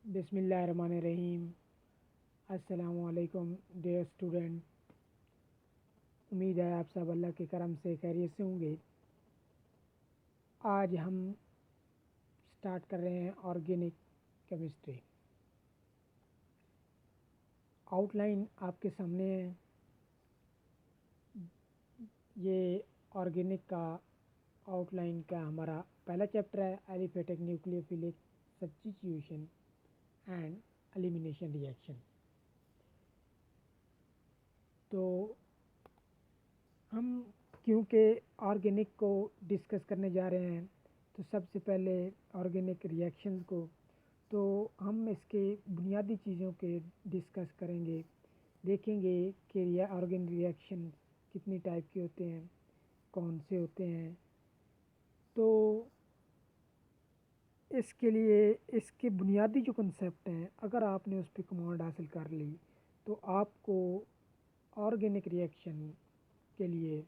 बिस्मिल्लाहिर्रहमानिर्रहीम। अस्सलामुअलैकुम dear student. उम्मीद है आप सब अल्लाह के करम से खैरियत से होंगे। आज हम स्टार्ट कर रहे हैं ऑर्गेनिक केमिस्ट्री। आउटलाइन आपके सामने है। ये ऑर्गेनिक का आउटलाइन का हमारा पहला चैप्टर है, aliphatic nucleophilic substitution and elimination reaction. तो हम क्योंकि ऑर्गेनिक को डिस्कस करने जा रहे हैं तो सबसे पहले ऑर्गेनिक रिएक्शंस को तो हम इसके बुनियादी चीज़ों के डिस्कस करेंगे। देखेंगे कि यह ऑर्गेनिक रिएक्शन कितनी टाइप के होते हैं, कौन से होते हैं। तो इसके लिए इसके बुनियादी जो कंसेप्ट हैं, अगर आपने उस पर कमांड हासिल कर ली तो आपको ऑर्गेनिक रिएक्शन के लिए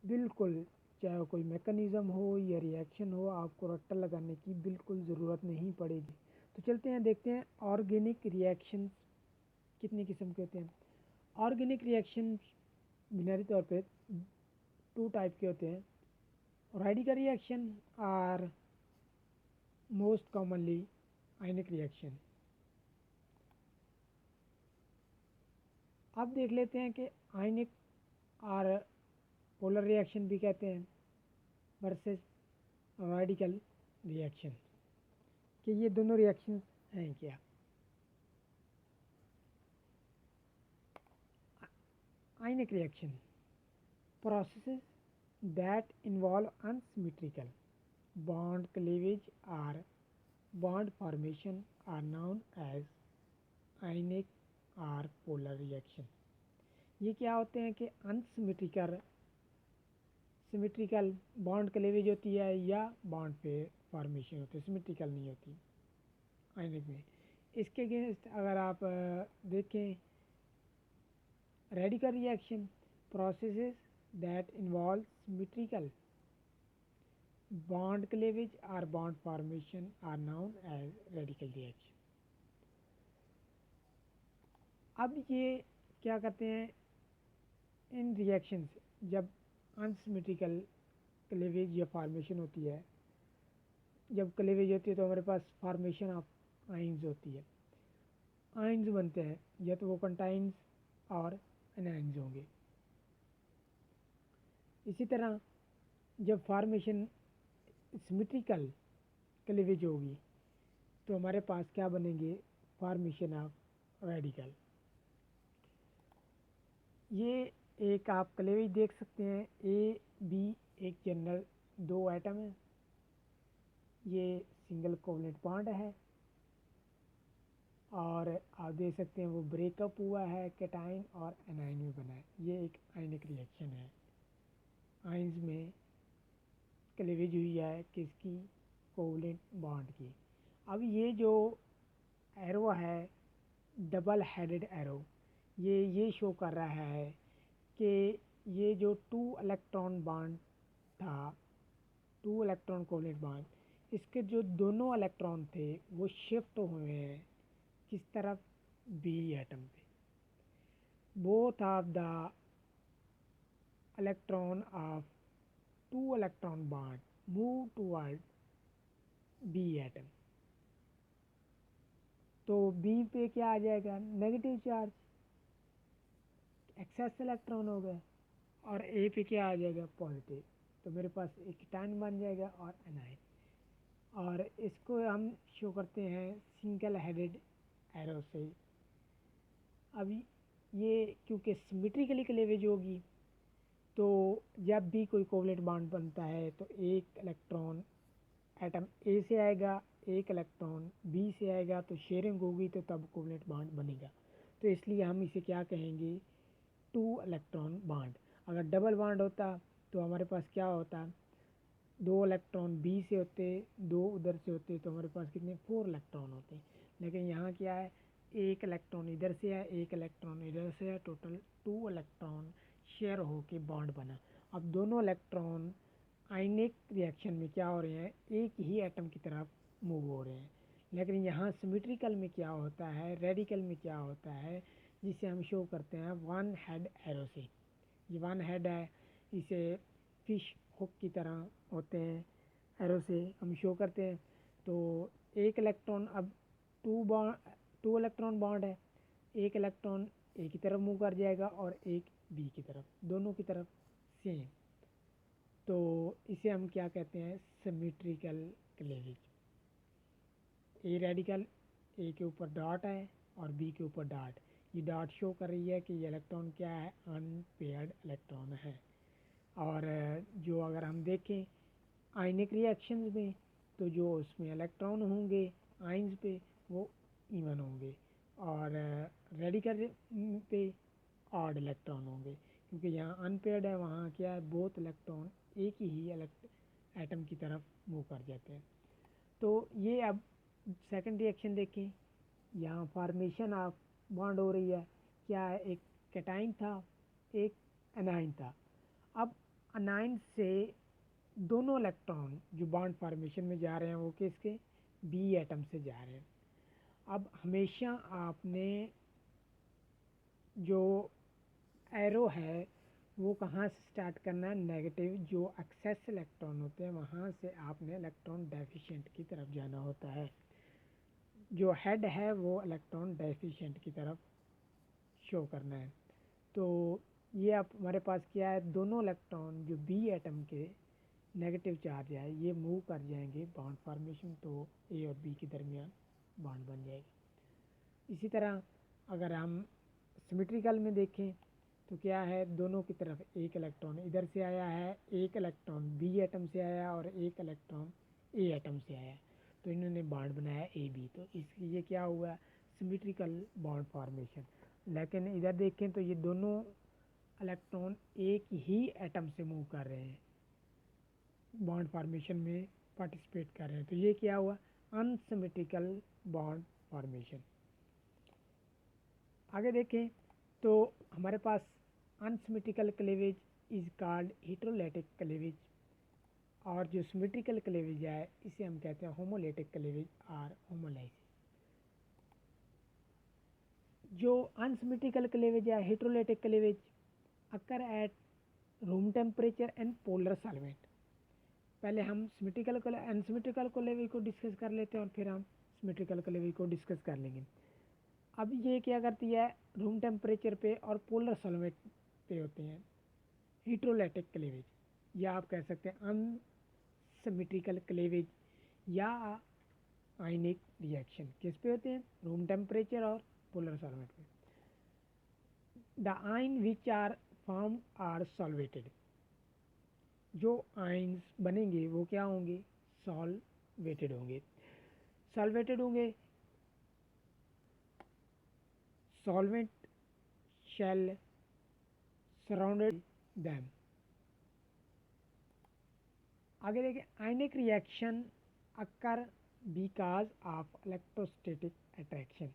बिल्कुल, चाहे कोई मैकेनिज़्म हो या रिएक्शन हो, आपको रट्टा लगाने की बिल्कुल ज़रूरत नहीं पड़ेगी। तो चलते हैं, देखते हैं ऑर्गेनिक रिएक्शन कितने किस्म के होते हैं। ऑर्गेनिक रिएक्शन बुनियादी तौर पे टू टाइप के होते हैं। रेडिकल रिएक्शन और मोस्ट कॉमनली आयनिक रिएक्शन। अब देख लेते हैं कि आयनिक और पोलर रिएक्शन भी कहते हैं वर्सेस रेडिकल रिएक्शन, कि ये दोनों रिएक्शन हैं क्या। आयनिक reaction processes that involve unsymmetrical bond cleavage or bond formation are known as ionic or polar reaction। ये क्या होते हैं कि अनसिमेट्रिकल सिमेट्रिकल बॉन्ड क्लीवेज होती है या बॉन्ड पे फॉर्मेशन होती है, सिमेट्रिकल नहीं होती आयनिक में। इसके अगेंस्ट अगर आप देखें radical reaction processes that involve symmetrical bond cleavage or bond formation are known as radical reaction। अब ये क्या करते हैं इन रिएक्शंस, जब अनसिमेट्रिकल क्लीवेज या फॉर्मेशन होती है, जब क्लीवेज होती है तो हमारे पास फॉर्मेशन ऑफ आइंस होती है। आइंस बनते हैं या तो वो कंटाइंस और एनाइंस होंगे। इसी तरह जब फॉर्मेशन सिमेट्रिकल क्लीवेज होगी तो हमारे पास क्या बनेंगे, फॉर्मेशन ऑफ रेडिकल। ये एक आप क्लीवेज देख सकते हैं, ए बी एक जनरल दो एटम है, ये सिंगल कोवलेंट बॉन्ड है और आप देख सकते हैं वो ब्रेकअप हुआ है, कैटाइन और एनाइन में बना है। ये एक आयनिक रिएक्शन है। आइंस में क्लीवेज हुई है किसकी, कोवलेंट बॉन्ड की। अब ये जो एरो है डबल हेडेड एरो, ये शो कर रहा है कि ये जो टू इलेक्ट्रॉन बॉन्ड था, टू इलेक्ट्रॉन कोवलेंट बॉन्ड, इसके जो दोनों इलेक्ट्रॉन थे वो शिफ्ट हुए हैं किस तरफ, बी एटम पे। Both of the electron of two electron bond move toward B atom. तो बी पे क्या आ जाएगा, नेगेटिव चार्ज, एक्सेस इलेक्ट्रॉन हो गए, और ए पे क्या आ जाएगा, पॉजिटिव। तो मेरे पास एक कीटाइन बन जाएगा और एनाइन। और इसको हम शो करते हैं सिंगल हेडेड एरो से। अभी ये क्योंकि सिमेट्रिकली क्लीवेज होगी तो जब भी कोई कोवलेंट बॉन्ड बनता है तो एक इलेक्ट्रॉन एटम ए से आएगा, एक इलेक्ट्रॉन बी से आएगा, तो शेयरिंग होगी तो तब कोवलेंट बॉन्ड बनेगा। तो इसलिए हम इसे क्या कहेंगे, टू इलेक्ट्रॉन बॉन्ड। अगर डबल बॉन्ड होता तो हमारे पास क्या होता, दो इलेक्ट्रॉन बी से होते, दो उधर से होते, तो हमारे पास कितने, फोर इलेक्ट्रॉन होते। लेकिन यहाँ क्या है, एक इलेक्ट्रॉन इधर से है, एक इलेक्ट्रॉन इधर से है, टोटल टू इलेक्ट्रॉन शेयर होके बॉन्ड बना। अब दोनों इलेक्ट्रॉन आयनिक रिएक्शन में क्या हो रहे हैं, एक ही एटम की तरफ मूव हो रहे हैं। लेकिन यहाँ सिमेट्रिकल में क्या होता है, रेडिकल में क्या होता है, जिसे हम शो करते हैं वन हेड एरो से। ये वन हेड है, इसे फिश हुक की तरह होते हैं, एरो से हम शो करते हैं। तो एक इलेक्ट्रॉन, अब टू इलेक्ट्रॉन बॉन्ड है, एक इलेक्ट्रॉन ए की तरफ मूव कर जाएगा और एक बी की तरफ, दोनों की तरफ सेम। तो इसे हम क्या कहते हैं, सिमेट्रिकल क्लेवेज। ए रेडिकल, ए के ऊपर डॉट है और बी के ऊपर डॉट, ये डॉट शो कर रही है कि ये इलेक्ट्रॉन क्या है, अनपेयर्ड इलेक्ट्रॉन है। और जो अगर हम देखें आयनिक रिएक्शंस में, तो जो उसमें इलेक्ट्रॉन होंगे आइंस पे वो इवन होंगे, और रेडिकल पे ऑड इलेक्ट्रॉन होंगे, क्योंकि यहाँ अनपेयर्ड है, वहाँ क्या है, बोथ इलेक्ट्रॉन एक ही एटम की तरफ मूव कर जाते हैं। तो ये अब सेकंड रिएक्शन देखें, यहाँ फॉर्मेशन ऑफ बॉन्ड हो रही है, क्या है, एक कैटाइन था, एक एनाइन था। अब एनाइन से दोनों इलेक्ट्रॉन जो बॉन्ड फॉर्मेशन में जा रहे हैं वो किसके, बी एटम से जा रहे हैं। अब हमेशा आपने जो एरो है वो कहाँ से स्टार्ट करना है, नेगेटिव, जो एक्सेस इलेक्ट्रॉन होते हैं वहाँ से आपने इलेक्ट्रॉन डेफिशिएंट की तरफ जाना होता है। जो हेड है वो इलेक्ट्रॉन डेफिशिएंट की तरफ शो करना है। तो ये अब हमारे पास क्या है, दोनों इलेक्ट्रॉन जो बी एटम के नेगेटिव चार्ज है ये मूव कर जाएंगे बॉन्ड फॉर्मेशन, तो ए और बी के दरमियान बॉन्ड बन जाएगा। इसी तरह अगर हम सिमेट्रिकल में देखें तो क्या है, दोनों की तरफ एक इलेक्ट्रॉन इधर से आया है, एक इलेक्ट्रॉन बी एटम से आया और एक इलेक्ट्रॉन ए एटम से आया, तो इन्होंने बॉन्ड बनाया ए बी, तो इसलिए क्या हुआ, सिमेट्रिकल बॉन्ड फॉर्मेशन। लेकिन इधर देखें तो ये दोनों इलेक्ट्रॉन एक ही एटम से मूव कर रहे हैं, बॉन्ड फॉर्मेशन में पार्टिसिपेट कर रहे हैं, तो ये क्या हुआ, अनसिमेट्रिकल बॉन्ड फॉर्मेशन। आगे देखें तो हमारे पास unsymmetrical cleavage is called heterolytic cleavage, और जो सिमेट्रिकल क्लेवेज है इसे हम कहते हैं होमोलेटिक क्लेवेज और होमोलाइसिस। जो अनसिमेट्रिकल क्लेवेज है, heterolytic cleavage, occur at room temperature and polar solvent. पहले हम सिमेट्रिकल अनसिमेट्रिकल क्लेवेज को डिस्कस कर लेते हैं और फिर हम सिमेट्रिकल क्लेवेज को डिस्कस कर लेंगे। अब ये क्या करती है, रूम टेम्परेचर पे और पोलर सॉल्वेंट पे होते हैं हेटेरोलेटिक क्लेवेज, या आप कह सकते हैं अनसिमेट्रिकल क्लेवेज या आयनिक रिएक्शन। किस पे होते हैं, रूम टेम्परेचर और पोलर सॉल्वेंट पे। The ion which are form are solvated, जो आयन्स बनेंगे वो क्या होंगे, सॉल्वेटेड होंगे। सॉल्वेटेड होंगे, सॉल्वेंट shall surrounded them। आगे देखिए, ionic reaction occur because of electrostatic attraction.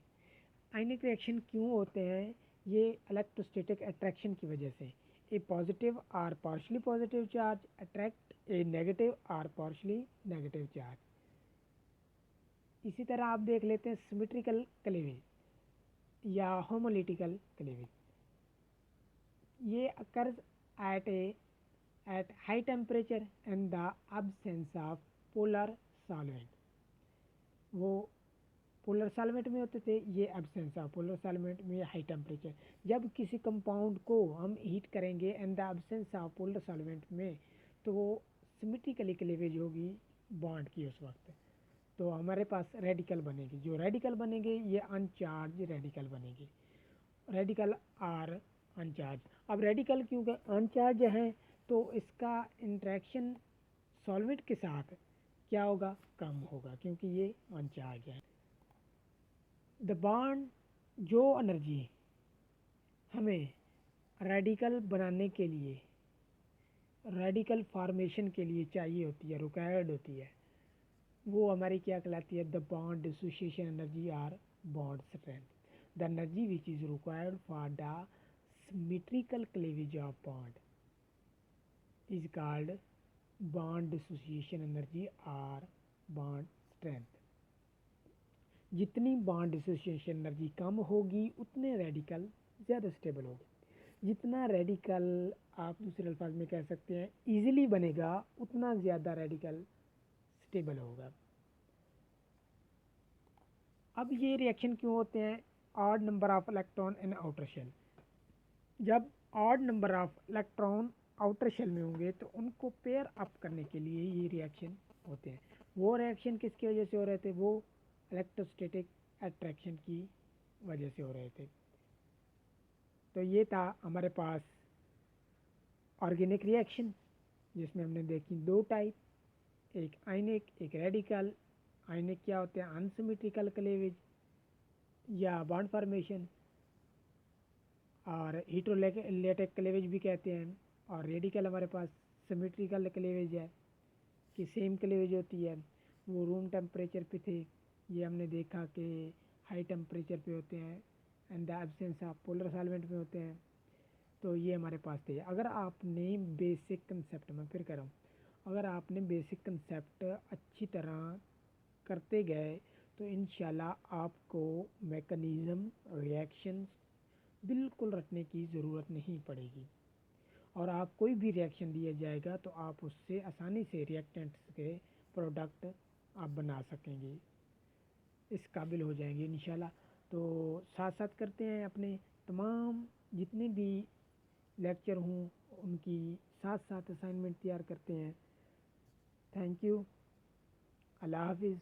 Ionic reaction क्यों होते हैं, ये इलेक्ट्रोस्टैटिक अट्रैक्शन की वजह से। ए पॉजिटिव और partially positive charge attract a negative और पार्शली नेगेटिव चार्ज। इसी तरह आप देख लेते हैं सिमेट्रिकल क्लेवेज या होमोलिटिकल क्लेवेज, ये occurs at high temperature and the absence of polar solvent। वो पोलर सॉल्वेंट में होते थे, ये एब्सेंस ऑफ पोलर सॉल्वेंट में हाई टेम्परेचर। जब किसी कंपाउंड को हम हीट करेंगे and the absence of polar solvent में, तो वो सिमेट्रिकली क्लेवेज होगी बॉन्ड की उस वक्त, तो हमारे पास रेडिकल बनेगी। जो रेडिकल बनेंगे ये अनचार्ज रेडिकल बनेगी, रेडिकल आर अनचार्ज। अब रेडिकल क्योंकि अनचार्ज हैं तो इसका इंट्रैक्शन सॉल्वेंट के साथ क्या होगा, कम होगा, क्योंकि ये अनचार्ज है। द बॉन्ड, जो एनर्जी हमें रेडिकल बनाने के लिए, रेडिकल फॉर्मेशन के लिए चाहिए होती है, रिक्वायर्ड होती है, वो हमारी क्या कहलाती है, द बॉन्ड डिसोसिएशन एनर्जी और bond strength. The energy which is required for the symmetrical cleavage of bond is called bond dissociation energy or bond strength। जितनी बॉन्ड डिसोसिएशन एनर्जी कम होगी उतने रेडिकल ज़्यादा स्टेबल होगा। जितना रेडिकल आप दूसरे अल्फाज में कह सकते हैं इजीली बनेगा उतना ज़्यादा रेडिकल स्टेबल होगा। अब ये रिएक्शन क्यों होते हैं? Odd number of electron in outer shell. जब odd number of electron outer shell में होंगे तो उनको पेयर अप करने के लिए ये रिएक्शन होते हैं। वो रिएक्शन किसकी वजह से हो रहे थे? वो इलेक्ट्रोस्टैटिक अट्रैक्शन की वजह से हो रहे थे। तो ये था हमारे पास ऑर्गेनिक रिएक्शन, जिसमें हमने देखी दो टाइप, एक आयनिक एक रेडिकल। आयनिक क्या होते हैं? अनसिमेट्रिकल क्लेवेज या बॉन्ड फॉर्मेशन, और हीटेरोलेटिक क्लेवेज भी कहते हैं। और रेडिकल हमारे पास सिमेट्रिकल क्लेवेज है कि सेम क्लेवेज होती है। वो रूम टेम्परेचर पे थे, ये हमने देखा कि हाई टेम्परेचर पे होते हैं and the absence of polar solvent में होते हैं। तो ये हमारे पास थे। अगर आपने बेसिक कंसेप्ट में फिर करूँ, अगर आपने बेसिक कंसेप्ट अच्छी तरह करते गए तो इंशाल्लाह आपको मैकेनिज़्म रिएक्शन बिल्कुल रटने की ज़रूरत नहीं पड़ेगी, और आप कोई भी रिएक्शन दिया जाएगा तो आप उससे आसानी से रिएक्टेंट्स के प्रोडक्ट आप बना सकेंगे, इस काबिल हो जाएंगे इंशाल्लाह। तो साथ साथ करते हैं अपने तमाम जितने भी लेक्चर हों उनकी साथ साथ असाइनमेंट तैयार करते हैं। Thank you. अल्लाह हाफिज़।